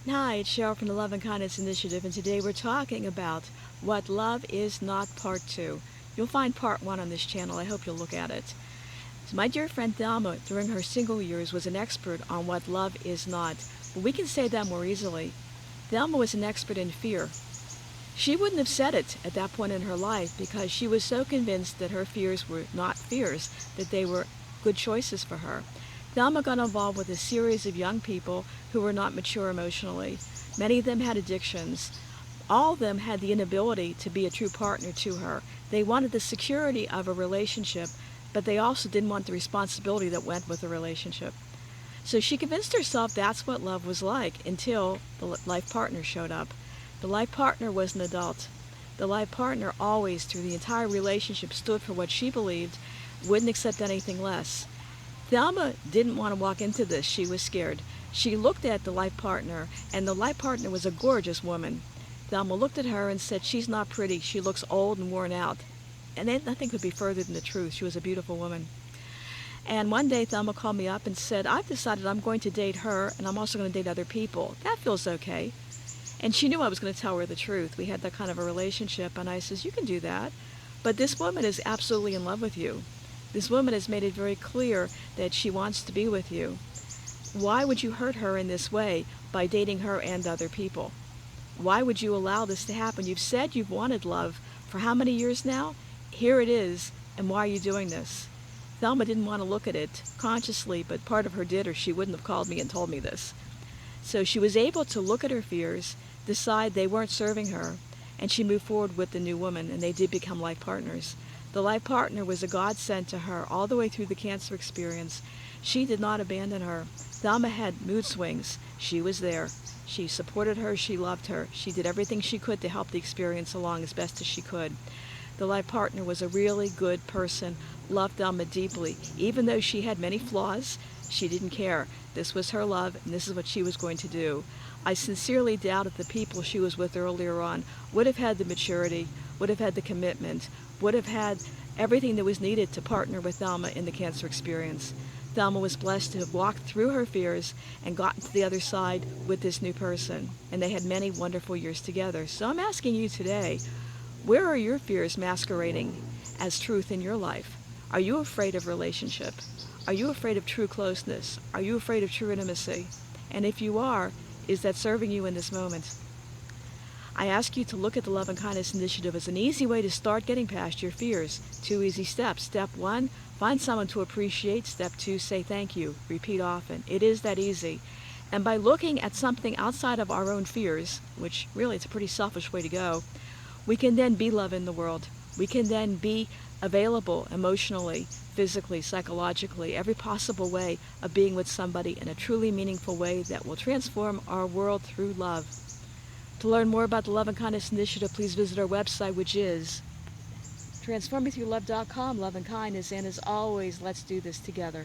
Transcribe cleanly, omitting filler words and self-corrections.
Hi, it's Cheryl from the Love and Kindness Initiative, and today we're talking about What Love Is Not Part 2. You'll find Part 1 on this channel. I hope you'll look at it. So my dear friend Thelma, during her single years, was an expert on what love is not. But we can say that more easily. Thelma was an expert in fear. She wouldn't have said it at that point in her life because she was so convinced that her fears were not fears, that they were good choices for her. Thelma got involved with a series of young people who were not mature emotionally. Many of them had addictions. All of them had the inability to be a true partner to her. They wanted the security of a relationship, but they also didn't want the responsibility that went with the relationship. So she convinced herself that's what love was like until the life partner showed up. The life partner was an adult. The life partner always, through the entire relationship, stood for what she believed, wouldn't accept anything less. Thelma didn't want to walk into this. She was scared. She looked at the life partner, and the life partner was a gorgeous woman. Thelma looked at her and said, "She's not pretty. She looks old and worn out." And nothing could be further than the truth. She was a beautiful woman. And one day Thelma called me up and said, "I've decided I'm going to date her, and I'm also going to date other people. That feels okay." And she knew I was going to tell her the truth. We had that kind of a relationship, and I says, "You can do that. But this woman is absolutely in love with you. This woman has made it very clear that she wants to be with you. Why would you hurt her in this way by dating her and other people? Why would you allow this to happen? You've said you've wanted love for how many years now? Here it is, and why are you doing this?" Thelma didn't want to look at it consciously, but part of her did, or she wouldn't have called me and told me this. So she was able to look at her fears, decide they weren't serving her, and she moved forward with the new woman, and they did become life partners. The life partner was a godsend to her all the way through the cancer experience. She did not abandon her. Thelma had mood swings. She was there. She supported her. She loved her. She did everything she could to help the experience along as best as she could. The life partner was a really good person, loved Thelma deeply. Even though she had many flaws, she didn't care. This was her love, and this is what she was going to do. I sincerely doubt if the people she was with earlier on would have had the maturity, would have had the commitment, would have had everything that was needed to partner with Thelma in the cancer experience. Thelma was blessed to have walked through her fears and gotten to the other side with this new person, and they had many wonderful years together. So I'm asking you today, where are your fears masquerading as truth in your life? Are you afraid of relationship? Are you afraid of true closeness? Are you afraid of true intimacy? And if you are, is that serving you in this moment? I ask you to look at the Love and Kindness Initiative as an easy way to start getting past your fears. 2 easy steps. Step 1, find someone to appreciate. Step 2, say thank you. Repeat often. It is that easy. And by looking at something outside of our own fears, which really it's a pretty selfish way to go, we can then be love in the world. We can then be available emotionally, physically, psychologically, every possible way of being with somebody in a truly meaningful way that will transform our world through love. To learn more about the Love and Kindness Initiative, please visit our website, which is transformingthroughlove.com. Love and kindness, and as always, let's do this together.